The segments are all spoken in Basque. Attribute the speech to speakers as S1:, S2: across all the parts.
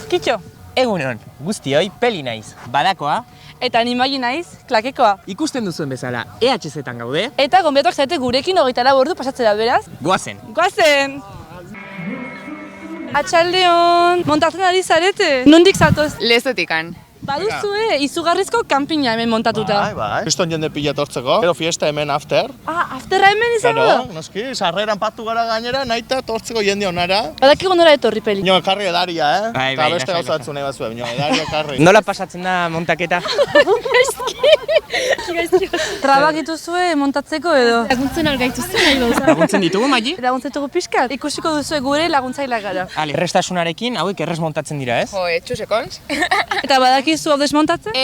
S1: Kitxo.
S2: Egunon, guztioi peli naiz, badakoa.
S1: Eta animagi naiz, klakekoa.
S2: Ikusten duzuen bezala, EHZ-etan gaude.
S1: Eta gonbidatuak zarete gurekin 24 ordu pasatzera, beraz?
S2: Goazen.
S1: Goazen! Atxaldeon, montatzen ari zarete? Nondik zatoz?
S3: Lezetikan.
S1: Baduzue, izugarrizko kanpina hemen montatuta.
S4: Bai. Kriston jende pila tortzeko. Gero fiesta hemen after.
S1: Afterra hemen izango da?
S4: Noski, sarreran patu gara gainera, naita tortzeko jende honara.
S1: Badakiko nora etorri peli.
S4: Nio, ekarri edaria,
S2: Bai,
S4: Eta beste
S2: lasai,
S4: gauza batzu nahi batzue, nio, edaria ekarri.
S2: Nola pasatzen da montaketa?
S1: Trabak dituzue montatzeko edo?
S5: Laguntzen algaituzte nahi dozu.
S2: Laguntzen ditugu, Maji?
S1: Laguntzen ditugu pixkat? Ikusiko duzue gure laguntzaileak gara.
S2: Ale, errestasunarekin hauek errez montatzen dira, ez?
S3: Jo, txusekons.
S1: Eta badakizu hau desmontatzen?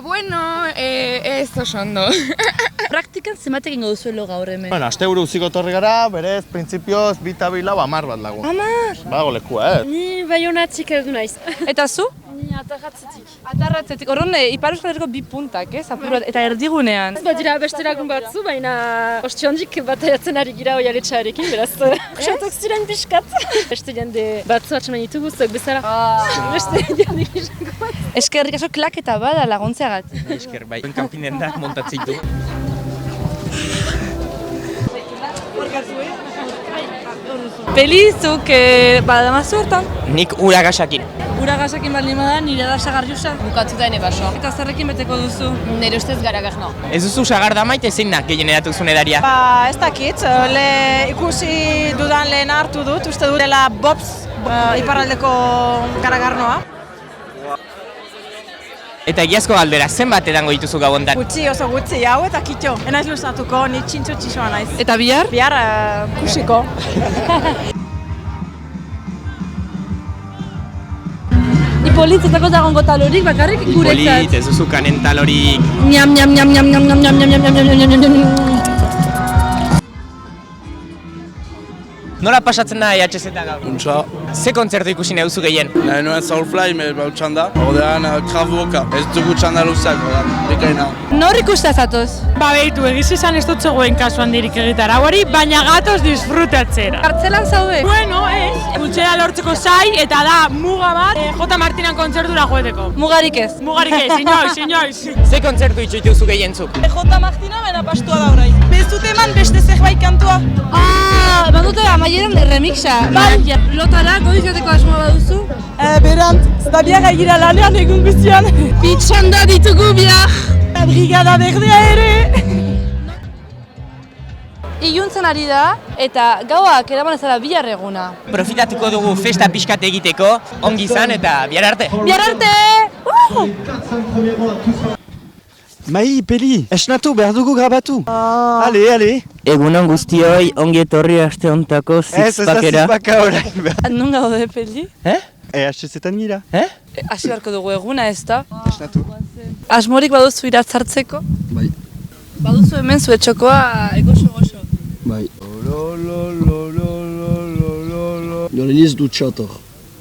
S3: Bueno, ez oso ondo.
S1: Praktikan zenbat egingo duzuelo gaur hemen?
S4: Bueno, aste buru uziko torri gara, berez, printzipioz, bita bilau, 10 bat lagun.
S1: 10?
S4: Bago lekua,
S5: Ni baionatzik heldu naiz.
S1: Eta zu?
S5: Ni atarratzetik.
S1: Atarratzetik. Horren, Ipar Euskal Herriko 2 puntak, ez? Apur bat, eta erdigunean.
S5: Ez badira beste lagun batzu, baina ostiondik bataiatzen ari gira oialetxarekin, beraz. Kusatok ziren pixkat. Beste jende batzu atxeman ditugu, zuek bezala. Beste jende gizango bat.
S1: Eskerrik asko klaketa bada laguntzeagat.
S2: Esker, bai, kanpinen da montatzen ditu.
S1: Pelizuk badamazu hortan?
S2: Nik uragasakin.
S1: Uragasakin baldin bada nire da sagarriusa.
S3: Bukatuta ene baso.
S1: Eta zerrekin beteko duzu?
S3: Nire ustez garagarno.
S2: Ez duzu sagar da maite zein da gehien edatuzun edaria?
S6: Ez dakit, ikusi dudan lehen hartu dut, uste dut dela Bobs iparraldeko garagarnoa.
S2: Eta egiazko galdera, zenbat edango dituzu gabontan?
S6: Gutxi, oso gutxi, hau eta kitxo. Enaiz luzatuko, ni txintxo txixoa naiz.
S1: Eta bihar?
S6: Bihar kusiko.
S1: Ipolitzetako dagongo talorik bakarrik guretzat.
S2: Ipolit, ez duzu kanen talorik.
S1: Niam, niam, niam, niam, niam, niam, niam, niam, niam, niam, niam, niam, niam.
S2: Nola pasatzen da EHZ-eta gaur?
S7: Untsa,
S2: Ze kontzertu ikusi nahi duzu gehien?
S7: nahi nuen Soulfly, bau txanda. Ordean, Kraftwerka. Ez dugu txanda luzak, ordean, bikaina.
S1: Nor ikusta zatoz?
S8: Ba behitu, egiz izan ez dut zegoen kasu handirik egitar hauari, baina gatoz disfrutatzera.
S1: Kartzelan zaude?
S8: Bueno, ez, pultsera lortzeko zai eta da muga bat J. Martinan kontzertura joeteko.
S1: Mugarik ez.
S8: Mugarik ez, inoiz.
S2: Ze kontzertu itxu dituzu gehientzuk?
S6: J. Martina bena pastua da orain. Ez dut eman beste zerbait kantua.
S1: Bandute amaieran remixa. Bai. Lotara, goizateko asmoa baduzu?
S6: Berant, ez da biarra egira lanean egun guztian.
S1: Bitxanda ditugu bihar.
S6: Brigada berdea ere.
S1: Iluntzen ari da, eta gauak eraman ezara bihar eguna.
S2: Profitatuko dugu festa pixkat egiteko, ongi izan eta bihar arte!
S1: Bihar arte!
S9: Mai, peli, esnatu behar dugu grabatu. Ale.
S2: Egunon guztioi, ongi etorri aste hontako
S9: zizpakera. Zizpaka orain.
S1: Non gaude peli?
S9: EHZ-etan gira.
S1: Hasi beharko dugu eguna ez da?
S9: Esnatu.
S1: Asmorik baduzu iratzartzeko?
S9: Bai.
S1: Baduzu hemen zue txokoa goxo.
S9: Bai. Joreniz dutxator.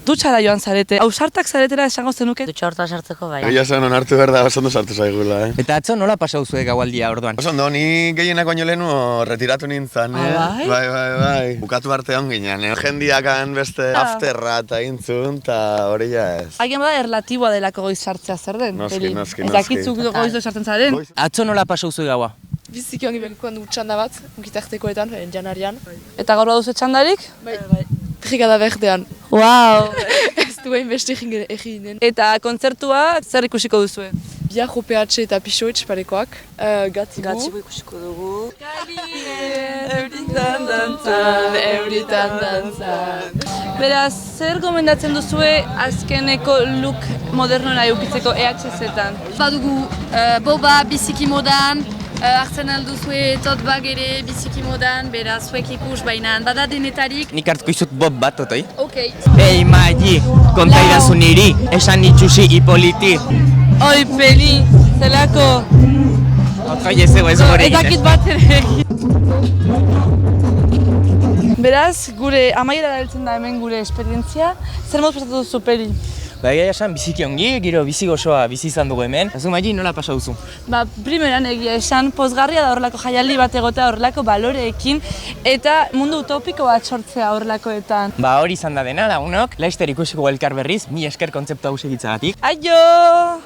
S1: Dutxara joan zarete. Ausartak zaretera esango zenuke?
S5: Dutxa horta sartzeko bai.
S4: Egia zen onartu behar da, oso ondo sartu zaigula,
S2: Eta atzo nola pasau zuen gaualdia orduan?
S4: Oso ondo, ni gehienak baino lehenu retiratu nintzen, Bai. Bukatu arte hon ginen, jendiakan beste afterra eta intzun, eta hori ja ez.
S1: Hagen bada erlatiboa delako goiz sartzea zer den?
S4: Noski.
S1: Eta kitzuk goiz sartzen zaren?
S2: Atzo nola pasau zuen gaua?
S3: Biziki ongi benkoan du txanda bat, unkitartekoetan, janarian.
S1: Eta gaur baduzu txandarik?
S3: Bai. Brigada berdean.
S1: Wow!
S3: Ez duen beste eginen.
S1: Eta kontzertua zer ikusiko duzue?
S3: Bia PH eta Pixoitz parekoak. Gatzibu
S5: ikusiko dugu.
S3: Euritan dantzan.
S1: Beraz, zer gomendatzen duzue azkeneko look modernora eukitzeko EHZ-etan?
S5: Badugu boba biziki modan, hartzen alduzue tot bag ere biziki modan, beraz zuek ikus baina bada denetarik.
S2: Nik hartuko izut bob bat, otoi?
S5: Ok.
S2: Hei, Maji, konta idazu niri, esan itxusi Ipoliti.
S1: Oi, peli, zelako?
S2: Otoi ez ego ez gore egiten.
S1: Ezakit bat ere Beraz, gure amaiera da heltzen da hemen gure esperientzia. Zer modu pasatu duzu peli?
S2: Ba, egia esan, biziki ongi, giro bizi gozoa bizi izan dugu hemen. Azu Maili, nola pasa duzu?
S1: Ba, primeran egia esan, pozgarria da horrelako jaialdi bat egotea horrelako baloreekin eta mundu utopiko bat sortzea horrelakoetan.
S2: Ba, hori izan da dena, lagunok. Laizter ikusiko elkar berriz, mi esker kontzeptu hau segitzagatik.
S1: Aio!